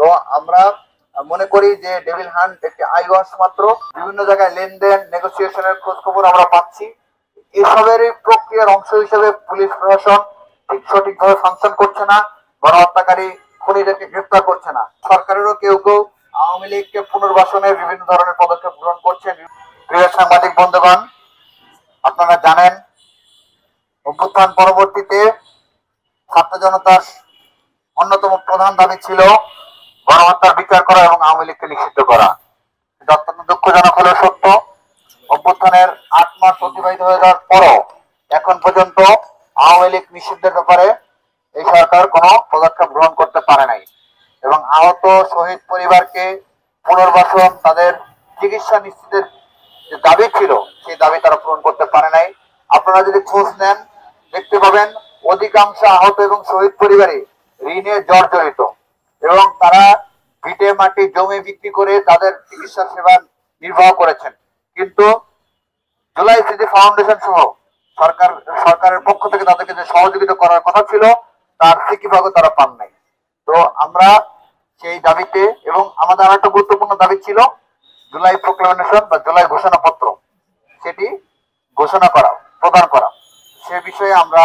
তো আমরা মনে করি যে ডেভিল হান্ট একটি আই ওয়াশ মাত্র। বিভিন্ন জায়গায় লেনদেন নেগোসিয়েশনের খোঁজ খবর আমরা পাচ্ছি। এসবেরই প্রক্রিয়ার অংশ হিসেবে পুলিশ প্রশাসন ঠিক সঠিকভাবে ফাংশন করছে না, গণহত্যাকারী খুনিদেরকে গ্রেপ্তার করছে না। সরকারেরও কেউ কেউ আওয়ামী লীগকে পুনর্বাসনের বিভিন্ন ধরনের পদক্ষেপ গ্রহণ করছেন। প্রিয় সাংবাদিক বন্ধুগণ, আপনারা জানেন অভ্যুত্থান পরবর্তীতে ছাত্র জনতার অন্যতম প্রধান দাবি ছিল গণহত্যার বিচার করা এবং আওয়ামী লীগকে নিষিদ্ধ করা। এটা অত্যন্ত দুঃখজনক হলেও সত্য, অভ্যুত্থানের ৮ মাস অতিবাহিত হয়ে যাওয়ার পরও এখন পর্যন্ত আওয়ামী লীগ নিষিদ্ধের ব্যাপারে এই সরকার কোনো পদক্ষেপ গ্রহণ করতে পারে নাই এবং আহত শহীদ পরিবারকে পুনর্বাসন, তাদের চিকিৎসা নিশ্চিতের যে দাবি ছিল সেই দাবি তারা পূরণ করতে পারে নাই। আপনারা যদি খোঁজ নেন দেখতে পাবেন অধিকাংশ আহত এবং শহীদ পরিবারই ঋণে জর্জরিত এবং তারা ভিটে মাটি জমি বিক্রি করে তাদের চিকিৎসা সেবা নির্বাহ করেছেন, কিন্তু জুলাই স্মৃতি ফাউন্ডেশন সহ সরকারের পক্ষ থেকে তাদেরকে যে সহযোগিতা করার কথা ছিল তার ঠিকভাবে তারা পান নাই। তো আমরা সেই দাবিতে, এবং আমাদের আরেকটা গুরুত্বপূর্ণ দাবি ছিল জুলাই প্রোক্লামেশন বা জুলাই ঘোষণাপত্র, সেটি ঘোষণা করা, প্রদান করা। সে বিষয়ে আমরা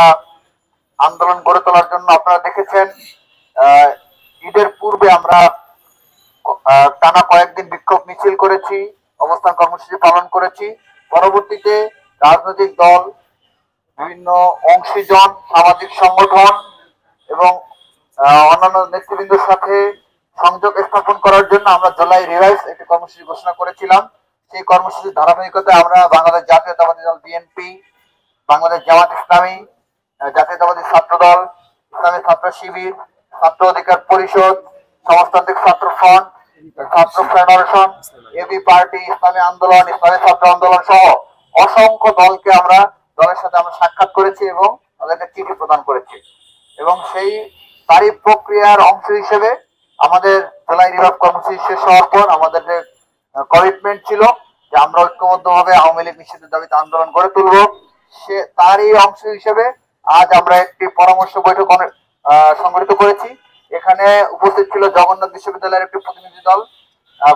আন্দোলন গড়ে তোলার জন্য আপনারা দেখেছেন ঈদের পূর্বে আমরা টানা কয়েকদিন বিক্ষোভ মিছিল করেছি, অবস্থান কর্মসূচি পালন করেছি। পরবর্তীতে রাজনৈতিক দল, বিভিন্ন অংশীজন, সামাজিক সংগঠন এবং অন্যান্য নেতৃবৃন্দের সাথে সংযোগ স্থাপন করার জন্য আমরা জুলাই রিভাইজ একটি কর্মসূচি ঘোষণা করেছিলাম। সেই কর্মসূচির ধারাবাহিকতায় আমরা বাংলাদেশ জাতীয়তাবাদী দল বিএনপি, বাংলাদেশ জামাত ইসলামী, জাতীয়তাবাদী ছাত্র দল, ইসলামী ছাত্র শিবির, ছাত্র অধিকার পরিষদ, সমাজতান্ত্রিক ছাত্র ফ্রন্ট, ছাত্র ফেডারেশন, এবি পার্টি, ইসলামী আন্দোলন, ইসলামী ছাত্র আন্দোলন সহ অসংখ্য দলকে দলের সাথে আমরা সাক্ষাৎ করেছি এবং তাদেরকে চিঠি প্রদান করেছি। এবং সেই তারই প্রক্রিয়ার অংশ হিসেবে আমাদের জুলাই রিভাইভ কর্মসূচি শেষ হওয়ার পর আমাদের যে কমিটমেন্ট ছিল যে আমরা ঐক্যবদ্ধভাবে আওয়ামী লীগ নিষিদ্ধের দাবিতে আন্দোলন গড়ে তুলব, তারই অংশ হিসেবে আজ আমরা একটি পরামর্শ বৈঠক সংগঠিত করেছি। এখানে উপস্থিত ছিল জগন্নাথ বিশ্ববিদ্যালয়ের একটি প্রতিনিধি দল,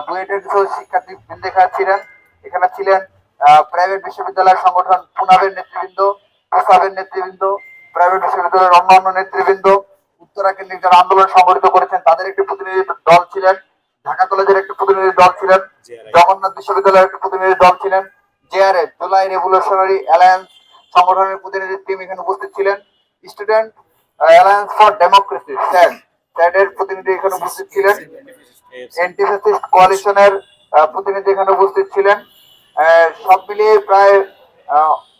বুয়েটের কিছু শিক্ষার্থী এখানে ছিলেন, এখানে ছিলেন প্রাইভেট বিশ্ববিদ্যালয়ের সংগঠন পুনাবের নেতৃবৃন্দ, প্রসাবের নেতৃবৃন্দ, প্রাইভেট বিশ্ববিদ্যালয়ের অন্যান্য নেতৃবৃন্দ, উত্তরা কেন্দ্রিক যারা আন্দোলন সংগঠিত করেছেন তাদের একটি প্রতিনিধি দল ছিলেন, ঢাকা কলেজের একটি প্রতিনিধি দল ছিলেন, জগন্নাথ বিশ্ববিদ্যালয়ের একটি প্রতিনিধি দল ছিলেন, জেআরএ জুলাই রেভলিউশনারি অ্যালায়েন্স সংগঠনের প্রতিনিধি টিম এখানে উপস্থিত ছিলেন, student alliance for democracy sad এর প্রতিনিধি এখানে উপস্থিত ছিলেন, এন্টি ফ্যাসিস্ট কোয়ালিশনের প্রতিনিধি এখানে উপস্থিত ছিলেন। সব মিলিয়ে প্রায়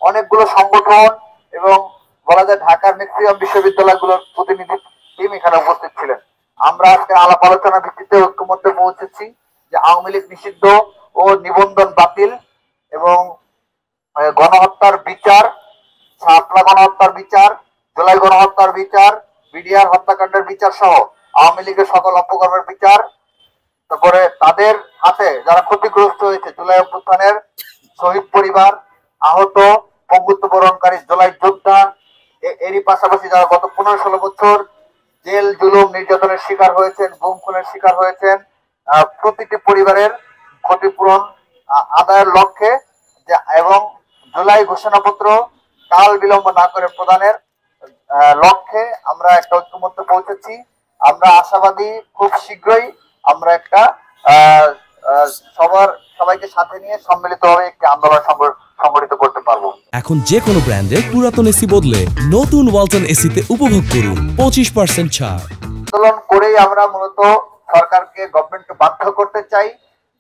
অনেকগুলো সংগঠন এবং বলা যায় ঢাকার ম্যাক্সিমাম বিশ্ববিদ্যালয়গুলোর প্রতিনিধি টিম এখানে উপস্থিত ছিলেন। আমরা আজকে আলাপ আলোচনার ভিত্তিতে ঐক্যমত্যে পৌঁছেছি যে আওয়ামী লীগ নিষিদ্ধ ও নিবন্ধন বাতিল এবং গণহত্যার বিচার, শাপলা গণহত্যার বিচার, জুলাই গণহত্যার বিচার, বিডিআর হত্যাকাণ্ডের বিচার সহ আওয়ামী লীগের সকল অপকর্মের বিচার, তারপরে তাদের হাতে যারা ক্ষতিগ্রস্ত হয়েছে জুলাই অভ্যুত্থানের শহীদ পরিবার, আহত পঙ্গুত্ব বরণকারী জুলাই যোদ্ধা, এরই পাশাপাশি যারা গত 15-16 বছর জেল জুলুম নির্যাতনের শিকার হয়েছেন, গুম খুনের শিকার হয়েছেন, প্রতিটি পরিবারের ক্ষতিপূরণ আদায়ের লক্ষ্যে এবং জুলাই ঘোষণাপত্র কাল বিলম্ব না করে প্রদানের লক্ষ্যে আমরা একটা ঐক্যমত্যে পৌঁছেছি। আমরা আশাবাদী খুব শীঘ্রই আমরা একটা সবাইকে সাথে নিয়ে সম্মিলিতভাবে একটি আন্দোলন সংগঠিত করতে পারবো। এখন যে কোনো ব্র্যান্ডের পুরাতন এসি বদলে নতুন ওয়ালটন এসিতে উপভোগ করুন 25% ছাড়। আন্দোলন করেই আমরা মূলত সরকারকে, গভর্নমেন্টকে বাধ্য করতে চাই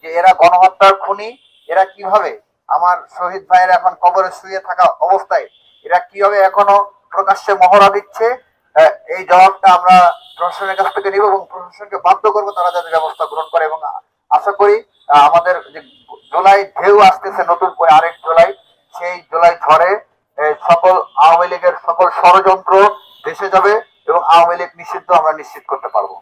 যে এরা গণহত্যার খুনি, এরা কিভাবে আমার শহীদ ভাইয়ের এখন কবরে শুয়ে থাকা অবস্থায় এরা কিভাবে এখনো প্রকাশ্যে মহড়া দিচ্ছে, এই জবাবটা আমরা প্রশাসনের কাছ থেকে নিব এবং প্রশাসনকে বাধ্য করবো তারা যাতে ব্যবস্থা গ্রহণ করে। এবং আশা করি আমাদের যে জুলাই ঢেউ আসতেছে, নতুন করে আরেক জুলাই, সেই জুলাই ঝড়ে সকল আওয়ামী লীগের সকল ষড়যন্ত্র ভেসে যাবে এবং আওয়ামী লীগ নিষিদ্ধ আমরা নিশ্চিত করতে পারবো।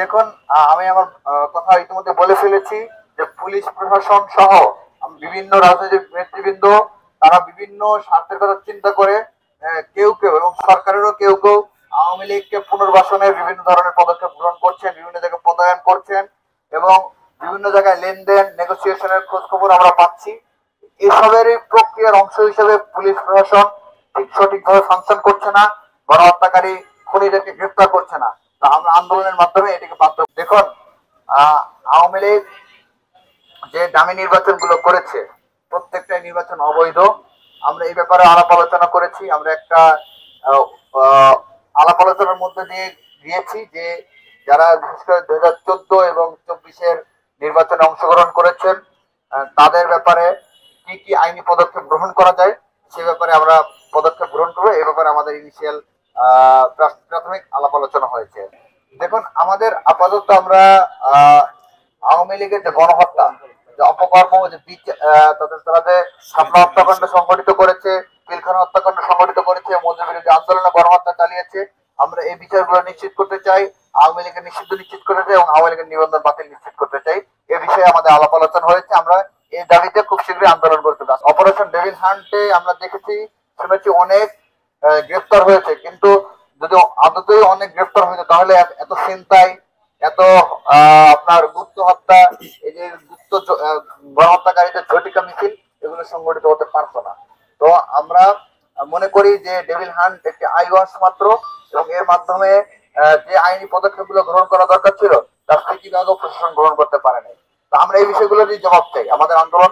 দেখুন, আমি আমার কথা ইতিমধ্যে বলে ফেলেছি যে পুলিশ প্রশাসন সহ বিভিন্ন রাজনৈতিক নেতৃবৃন্দ তারা বিভিন্ন স্বার্থের কথা চিন্তা করে কেউ কেউ এবং সরকারেরও কেউ কেউ আওয়ামী লীগকে পুনর্বাসনের বিভিন্ন ধরনের পদক্ষেপ গ্রহণ করছেন, বিভিন্ন জায়গায় পদায়ন করছেন এবং বিভিন্ন জায়গায় লেনদেন নেগোসিয়েশনের খোঁজ খবর আমরা পাচ্ছি। এসবেরই প্রক্রিয়ার অংশ হিসেবে পুলিশ প্রশাসন সঠিকভাবে ফাংশন করছে না, গণহত্যাকারী খুনিদেরকে গ্রেফতার করছে না। তা আমরা আন্দোলনের মাধ্যমে এটাকে বাধ্য। দেখুন, আওয়ামী লীগ যে দামি নির্বাচনগুলো করেছে প্রত্যেকটা নির্বাচন অবৈধ। আমরা এই ব্যাপারে আলাপ আলোচনা করেছি। আমরা একটা আহ, আহ, আলাপ আলোচনার মধ্যে দিয়ে গিয়েছি যে যারা বিশেষ করে 2014 এবং 24-এর নির্বাচনে অংশগ্রহণ করেছেন তাদের ব্যাপারে কি কি আইনি পদক্ষেপ গ্রহণ করা যায় সে ব্যাপারে আমরা পদক্ষেপ গ্রহণ করবো। এই ব্যাপারে আমাদের ইনিশিয়াল প্রাথমিক আলাপ আলোচনা হয়েছে। দেখুন, আমাদের আপাতত আমরা আওয়ামী লীগের যে গণহত্যা, যে অপকর্ম, যে তারা যে শাপলা হত্যাকাণ্ড সংগঠিত করেছে, পিলখানা হত্যাকাণ্ড সংগঠিত করেছে, মধ্যবিরোধী আন্দোলনে গণহত্যা চালিয়েছে, আমরা এই বিষয়গুলো নিশ্চিত করতে চাই। আওয়ামী লীগের নিষিদ্ধ নিশ্চিত করতে চাই এবং আওয়ামী লীগের নিবন্ধন বাতিল নিশ্চিত করতে চাই। এ বিষয়ে আমাদের আলাপ আলোচনা হয়েছে। আমরা এই দাবিতে খুব শীঘ্রই আন্দোলন করতে পারি। অপারেশন ডেভিল হান্টে আমরা দেখেছি, শুনেছি অনেক গ্রেফতার হয়েছে, কিন্তু যদি আদতেই অনেক গ্রেফতার হয়েছে তাহলে এত ছিনতাই, এত আপনার গুপ্ত হত্যা, এই যে গুপ্ত গণহত্যাকারীদের ঝটিকা মিছিল এগুলো সংগঠিত হতে পারতো না। তো আমরা মনে করি যে ডেভিল হান্ট একটি আইওয়াস মাত্র এবং এর মাধ্যমে যে আইনি পদক্ষেপগুলো গ্রহণ করা দরকার ছিল তার ঠিকভাবে প্রশাসন গ্রহণ করতে পারেনি। তো আমরা এই বিষয়গুলো নিয়ে জবাব চাই। আমাদের আন্দোলন